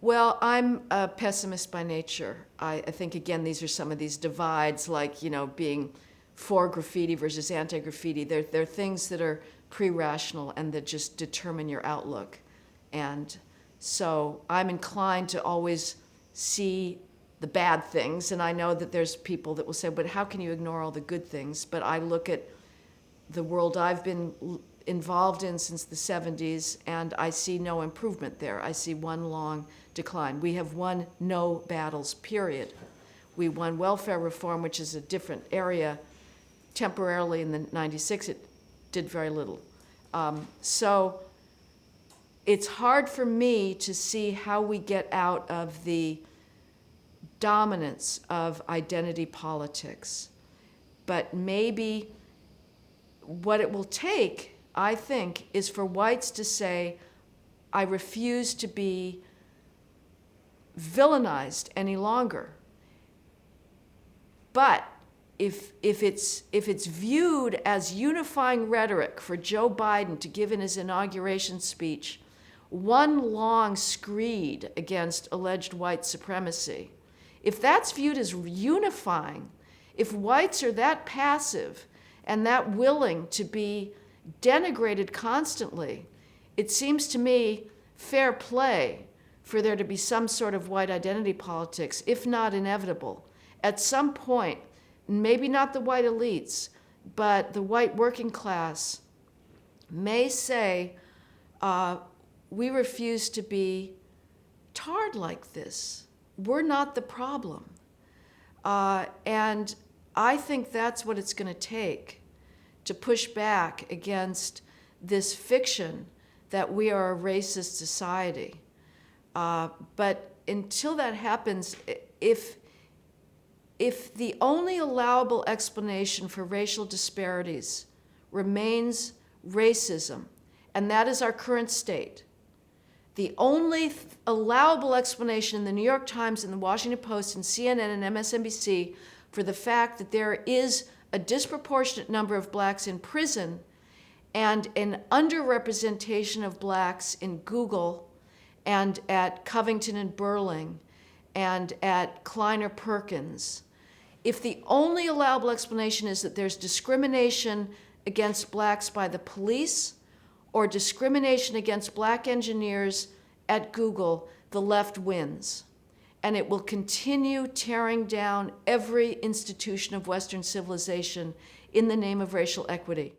Well, I'm a pessimist by nature. I think, again, these are some of these divides, like, being for graffiti versus anti-graffiti. They're things that are pre-rational and that just determine your outlook. And so I'm inclined to always see the bad things. And I know that there's people that will say, but how can you ignore all the good things? But I look at the world I've been involved in since the 70s, and I see no improvement there. I see one long decline. We have won no battles, period. We won welfare reform, which is a different area. Temporarily in the 96, it did very little. So it's hard for me to see how we get out of the dominance of identity politics. But maybe what it will take, I think, is for whites to say, I refuse to be villainized any longer. But if it's viewed as unifying rhetoric for Joe Biden to give in his inauguration speech one long screed against alleged white supremacy, if that's viewed as unifying, if whites are that passive and that willing to be denigrated constantly, it seems to me fair play for there to be some sort of white identity politics, if not inevitable. At some point, maybe not the white elites, but the white working class may say, we refuse to be tarred like this. We're not the problem. And I think that's what it's going to take to push back against this fiction that we are a racist society. But until that happens, if the only allowable explanation for racial disparities remains racism, and that is our current state, the only allowable explanation in the New York Times and the Washington Post and CNN and MSNBC for the fact that there is a disproportionate number of blacks in prison and an underrepresentation of blacks in Google and at Covington and Burling and at Kleiner Perkins, if the only allowable explanation is that there's discrimination against blacks by the police or discrimination against black engineers at Google, the left wins. And it will continue tearing down every institution of Western civilization in the name of racial equity.